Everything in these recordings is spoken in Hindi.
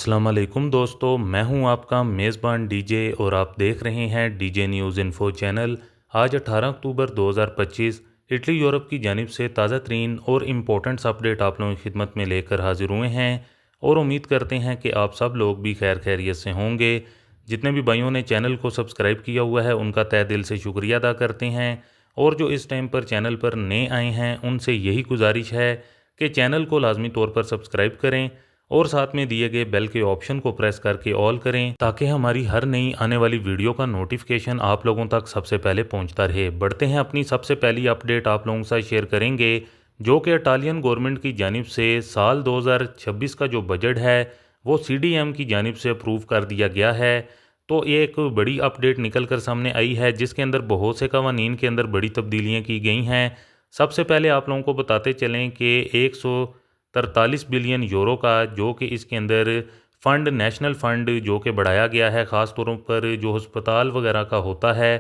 अस्सलाम वालेकुम दोस्तों, मैं हूं आपका मेज़बान डीजे और आप देख रहे हैं डीजे न्यूज़ इन्फो चैनल। आज 18 अक्टूबर 2025 इटली यूरोप की जानिब से ताज़ा तरीन और इम्पोर्टेंट्स अपडेट आप लोगों की खिदमत में लेकर हाजिर हुए हैं और उम्मीद करते हैं कि आप सब लोग भी खैर खैरियत से होंगे। जितने भी भाइयों ने चैनल को सब्सक्राइब किया हुआ है उनका तहे दिल से शुक्रिया अदा करते हैं और जो इस टाइम पर चैनल पर नए आए हैं उनसे यही गुजारिश है कि चैनल को लाजमी तौर पर सब्सक्राइब करें और साथ में दिए गए बेल के ऑप्शन को प्रेस करके ऑल करें ताकि हमारी हर नई आने वाली वीडियो का नोटिफिकेशन आप लोगों तक सबसे पहले पहुंचता रहे। बढ़ते हैं अपनी सबसे पहली अपडेट आप लोगों के साथ शेयर करेंगे जो कि इटालियन गवर्नमेंट की जानिब से साल 2026 का जो बजट है वो सीडीएम की जानिब से अप्रूव कर दिया गया है। तो ये एक बड़ी अपडेट निकल कर सामने आई है जिसके अंदर बहुत से कवानीन के अंदर बड़ी तब्दीलियाँ की गई हैं। सबसे पहले आप लोगों को बताते चलें कि 143 बिलियन यूरो का जो कि इसके अंदर फ़ंड नेशनल फ़ंड जो कि बढ़ाया गया है, ख़ास तौर पर जो अस्पताल वगैरह का होता है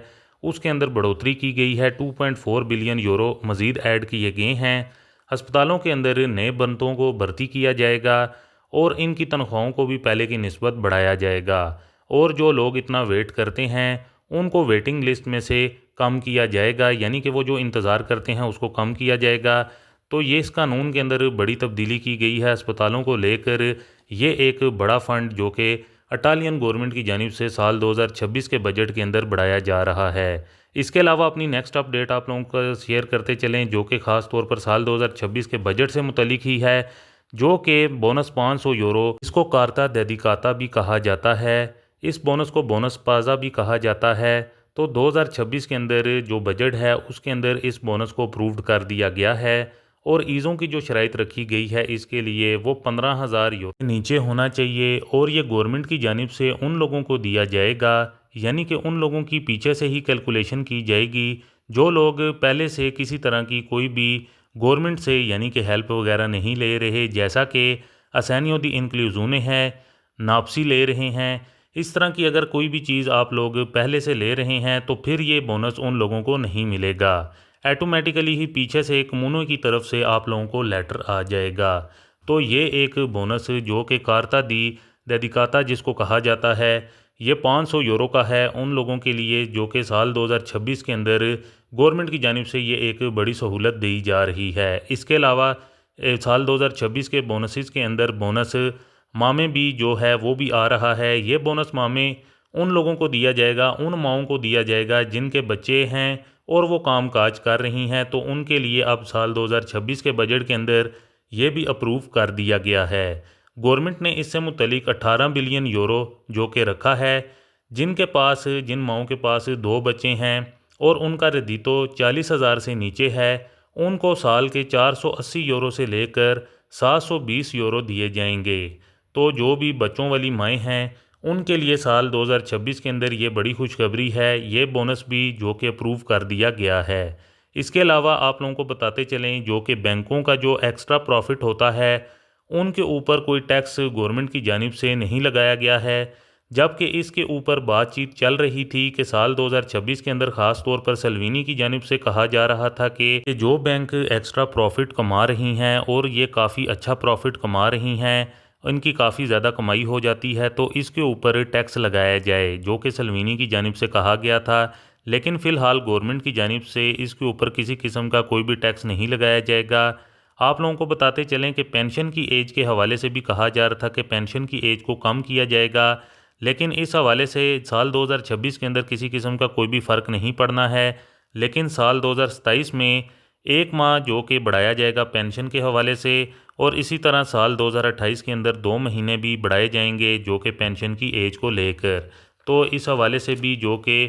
उसके अंदर बढ़ोतरी की गई है। 2.4 बिलियन यूरो मज़ीद ऐड किए गए हैं। अस्पतालों के अंदर नए बंदों को भर्ती किया जाएगा और इनकी तनख्वाहों को भी पहले की निस्बत बढ़ाया जाएगा और जो लोग इतना वेट करते हैं उनको वेटिंग लिस्ट में से कम किया जाएगा, यानी कि वो जो इंतज़ार करते हैं उसको कम किया जाएगा। तो ये इस कानून के अंदर बड़ी तब्दीली की गई है अस्पतालों को लेकर। ये एक बड़ा फ़ंड जो कि इटालियन गवर्नमेंट की जानिब से साल 2026 के बजट के अंदर बढ़ाया जा रहा है। इसके अलावा अपनी नेक्स्ट अपडेट आप लोगों को शेयर करते चलें जो कि ख़ास तौर पर साल 2026 के बजट से मुतलिक ही है, जो कि बोनस 500 यूरो, इसको कार्ता डेदिकाता भी कहा जाता है। इस बोनस को बोनस पाज़ा भी कहा जाता है। तो 2026 के अंदर जो बजट है उसके अंदर इस बोनस को अप्रूव्ड कर दिया गया है और ईज़ों की जो शराइत रखी गई है इसके लिए वो 15,000 यूरो के नीचे होना चाहिए और ये गवर्नमेंट की जानिब से उन लोगों को दिया जाएगा, यानी कि उन लोगों की पीछे से ही कैलकुलेशन की जाएगी जो लोग पहले से किसी तरह की कोई भी गवर्नमेंट से यानी कि हेल्प वगैरह नहीं ले रहे, जैसा कि असानियों दी इंक्लूजूने हैं, नापसी ले रहे हैं। इस तरह की अगर कोई भी चीज़ आप लोग पहले से ले रहे हैं तो फिर ये बोनस उन लोगों को नहीं मिलेगा। ऑटोमेटिकली ही पीछे से कम्युनो की तरफ से आप लोगों को लेटर आ जाएगा। तो ये एक बोनस जो कि कार्ता दी डेदिकाता जिसको कहा जाता है, ये 500 यूरो का है उन लोगों के लिए जो कि साल 2026 के अंदर गवर्नमेंट की जानिब से ये एक बड़ी सहूलत दी जा रही है। इसके अलावा साल 2026 के बोनसेस के अंदर बोनस मामे भी जो है वो भी आ रहा है। ये बोनस मामे उन लोगों को दिया जाएगा, उन माओं को दिया जाएगा जिनके बच्चे हैं और वो काम काज कर रही हैं, तो उनके लिए अब साल 2026 के बजट के अंदर ये भी अप्रूव कर दिया गया है। गवर्नमेंट ने इससे मुतलिक 18 बिलियन यूरो जो कि रखा है। जिन माओं के पास 2 बच्चे हैं और उनका रदीतो 40,000 से नीचे है, उनको साल के 480 यूरो से लेकर 720 यूरो दिए जाएंगे। तो जो भी बच्चों वाली माएँ हैं उनके लिए साल 2026 के अंदर ये बड़ी खुशखबरी है, ये बोनस भी जो कि अप्रूव कर दिया गया है। इसके अलावा आप लोगों को बताते चलें जो कि बैंकों का जो एक्स्ट्रा प्रॉफिट होता है उनके ऊपर कोई टैक्स गवर्नमेंट की जानिब से नहीं लगाया गया है, जबकि इसके ऊपर बातचीत चल रही थी कि साल 2026 के अंदर ख़ास तौर पर सल्वीनी की जानिब से कहा जा रहा था कि जो बैंक एक्स्ट्रा प्रॉफिट कमा रही हैं और ये काफ़ी अच्छा प्रॉफिट कमा रही हैं, इनकी काफ़ी ज़्यादा कमाई हो जाती है, तो इसके ऊपर टैक्स लगाया जाए, जो कि सल्वीनी की जानिब से कहा गया था। लेकिन फ़िलहाल गवर्नमेंट की जानिब से इसके ऊपर किसी किस्म का कोई भी टैक्स नहीं लगाया जाएगा। आप लोगों को बताते चलें कि पेंशन की एज के हवाले से भी कहा जा रहा था कि पेंशन की एज को कम किया जाएगा, लेकिन इस हवाले से साल 2026 के अंदर किसी किस्म का कोई भी फ़र्क नहीं पड़ना है। लेकिन साल 2027 में 1 माह जो कि बढ़ाया जाएगा पेंशन के हवाले से और इसी तरह साल 2028 के अंदर 2 महीने भी बढ़ाए जाएंगे जो कि पेंशन की एज को लेकर। तो इस हवाले से भी जो कि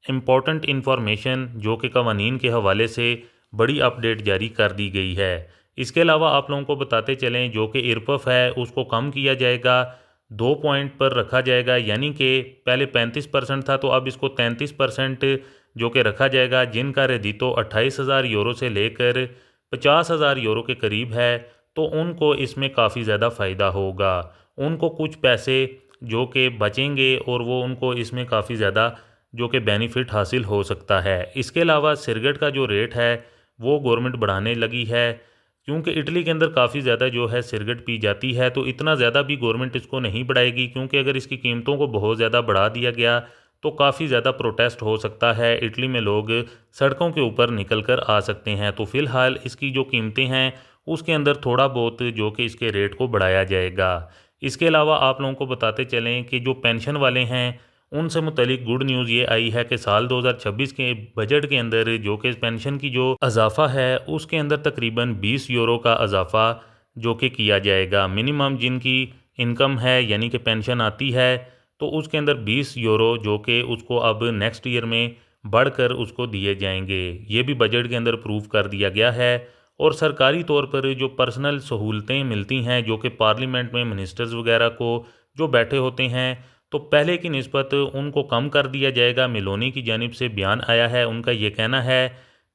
इम्पॉर्टेंट इन्फॉर्मेशन जो कि कवानीन के हवाले से बड़ी अपडेट जारी कर दी गई है। इसके अलावा आप लोगों को बताते चलें जो कि इरपफ है उसको कम किया जाएगा, 2 पॉइंट पर रखा जाएगा, यानी कि पहले 35% था तो अब इसको 33% जो कि रखा जाएगा। जिनका रेडितो 28,000 यूरो से लेकर 50,000 यूरो के करीब है तो उनको इसमें काफ़ी ज़्यादा फ़ायदा होगा। उनको कुछ पैसे जो कि बचेंगे और वो उनको इसमें काफ़ी ज़्यादा जो कि बेनिफिट हासिल हो सकता है। इसके अलावा सिगरेट का जो रेट है वो गवर्नमेंट बढ़ाने लगी है, क्योंकि इटली के अंदर काफ़ी ज़्यादा जो है सिगरेट पी जाती है, तो इतना ज़्यादा भी गवर्नमेंट इसको नहीं बढ़ाएगी, क्योंकि अगर इसकी कीमतों को बहुत ज़्यादा बढ़ा दिया गया तो काफ़ी ज़्यादा प्रोटेस्ट हो सकता है। इटली में लोग सड़कों के ऊपर निकल कर आ सकते हैं। तो फ़िलहाल इसकी जो कीमतें हैं उसके अंदर थोड़ा बहुत जो कि इसके रेट को बढ़ाया जाएगा। इसके अलावा आप लोगों को बताते चलें कि जो पेंशन वाले हैं उनसे मुतलिक गुड न्यूज़ ये आई है कि साल 2026 के बजट के अंदर जो कि पेंशन की जो इजाफ़ा है उसके अंदर तकरीबन 20 यूरो का इजाफ़ा जो कि किया जाएगा। मिनिमम जिनकी इनकम है यानी कि पेंशन आती है तो उसके अंदर 20 यूरो जो कि उसको अब नेक्स्ट ईयर में बढ़कर उसको दिए जाएंगे। ये भी बजट के अंदर प्रूव कर दिया गया है। और सरकारी तौर पर जो पर्सनल सहूलतें मिलती हैं जो कि पार्लियामेंट में मिनिस्टर्स वगैरह को जो बैठे होते हैं, तो पहले की निस्बत उनको कम कर दिया जाएगा। मेलोनी की जानिब से बयान आया है, उनका ये कहना है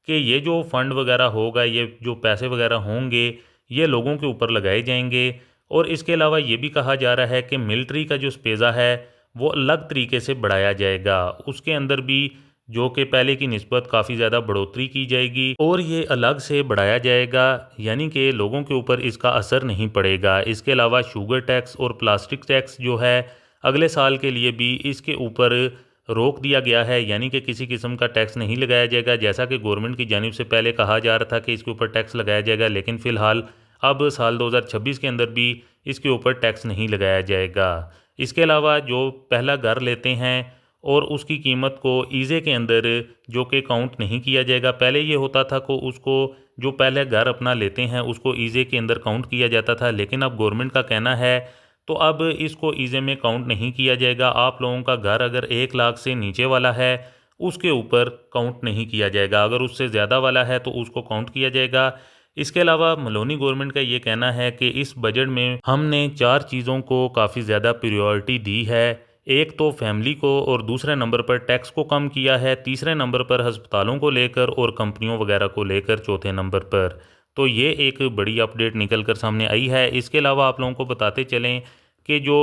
कि ये जो फ़ंड वगैरह होगा, ये जो पैसे वगैरह होंगे, ये लोगों के ऊपर लगाए जाएंगे। और इसके अलावा ये भी कहा जा रहा है कि मिलिट्री का जो स्पेज़ा है वो अलग तरीके से बढ़ाया जाएगा। उसके अंदर भी जो कि पहले की निस्बत काफ़ी ज़्यादा बढ़ोतरी की जाएगी और ये अलग से बढ़ाया जाएगा, यानी कि लोगों के ऊपर इसका असर नहीं पड़ेगा। इसके अलावा शुगर टैक्स और प्लास्टिक टैक्स जो है अगले साल के लिए भी इसके ऊपर रोक दिया गया है, यानी कि किसी किस्म का टैक्स नहीं लगाया जाएगा। जैसा कि गवर्नमेंट की जानिब से पहले कहा जा रहा था कि इसके ऊपर टैक्स लगाया जाएगा, लेकिन फ़िलहाल अब साल 2026 के अंदर भी इसके ऊपर टैक्स नहीं लगाया जाएगा। इसके अलावा जो पहला घर लेते हैं और उसकी कीमत को ईज़े के अंदर जो कि काउंट नहीं किया जाएगा। पहले ये होता था कि उसको जो पहले घर अपना लेते हैं उसको ईज़े के अंदर काउंट किया जाता था, लेकिन अब गवर्नमेंट का कहना है तो अब इसको ईज़े में काउंट नहीं किया जाएगा। आप लोगों का घर अगर 1 लाख से नीचे वाला है उसके ऊपर काउंट नहीं किया जाएगा, अगर उससे ज़्यादा वाला है तो उसको काउंट किया जाएगा। इसके अलावा मेलोनी गवर्नमेंट का ये कहना है कि इस बजट में हमने 4 चीज़ों को काफ़ी ज़्यादा प्रायोरिटी दी है। एक तो फैमिली को, और दूसरे नंबर पर टैक्स को कम किया है, तीसरे नंबर पर अस्पतालों को लेकर और कंपनियों वगैरह को लेकर चौथे नंबर पर। तो ये एक बड़ी अपडेट निकल कर सामने आई है। इसके अलावा आप लोगों को बताते चलें कि जो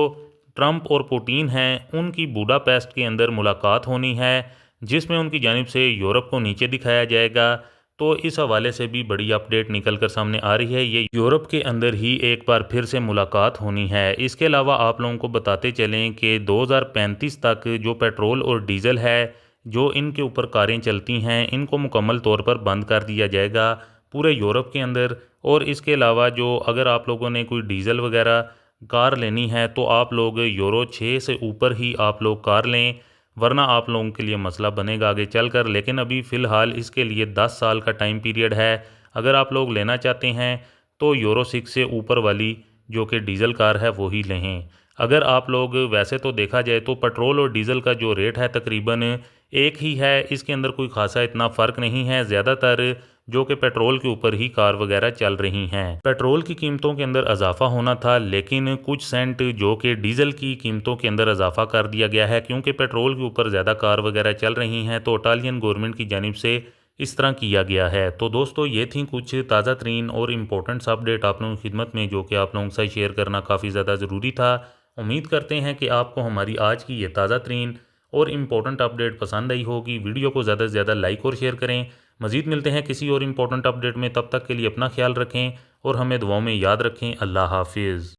ट्रंप और पुतिन हैं उनकी बुडापेस्ट के अंदर मुलाकात होनी है, जिसमें उनकी जानिब से यूरोप को नीचे दिखाया जाएगा। तो इस हवाले से भी बड़ी अपडेट निकल कर सामने आ रही है। ये यूरोप के अंदर ही एक बार फिर से मुलाकात होनी है। इसके अलावा आप लोगों को बताते चलें कि 2035 तक जो पेट्रोल और डीज़ल है, जो इनके ऊपर कारें चलती हैं, इनको मुकम्मल तौर पर बंद कर दिया जाएगा पूरे यूरोप के अंदर। और इसके अलावा जो अगर आप लोगों ने कोई डीज़ल वगैरह कार लेनी है तो आप लोग यूरो 6 से ऊपर ही आप लोग कार लें, वरना आप लोगों के लिए मसला बनेगा आगे चलकर। लेकिन अभी फ़िलहाल इसके लिए 10 साल का टाइम पीरियड है। अगर आप लोग लेना चाहते हैं तो यूरो 6 से ऊपर वाली जो कि डीज़ल कार है वो ही लें। अगर आप लोग वैसे तो देखा जाए तो पेट्रोल और डीज़ल का जो रेट है तकरीबन एक ही है, इसके अंदर कोई ख़ासा इतना फ़र्क नहीं है। ज़्यादातर जो कि पेट्रोल के ऊपर ही कार वगैरह चल रही हैं। पेट्रोल की कीमतों के अंदर इजाफा होना था, लेकिन कुछ सेंट जो कि डीज़ल की कीमतों के अंदर इजाफा कर दिया गया है, क्योंकि पेट्रोल के ऊपर ज़्यादा कार वगैरह चल रही हैं। तो इटालियन गवर्नमेंट की जानिब से इस तरह किया गया है। तो दोस्तों ये थी कुछ ताज़ा तरीन और इम्पोर्टेंट्स अपडेट आप लोगों की खिदमत में, जो कि आप लोगों के साथ शेयर करना काफ़ी ज़्यादा ज़रूरी था। उम्मीद करते हैं कि आपको हमारी आज की ये ताज़ा तरीन और इम्पोर्टेंट अपडेट पसंद आई होगी। वीडियो को ज़्यादा से ज़्यादा लाइक और शेयर करें। मज़ीद मिलते हैं किसी और इम्पोर्टेंट अपडेट में, तब तक के लिए अपना ख्याल रखें और हमें दुआओं में याद रखें। अल्लाह हाफिज़।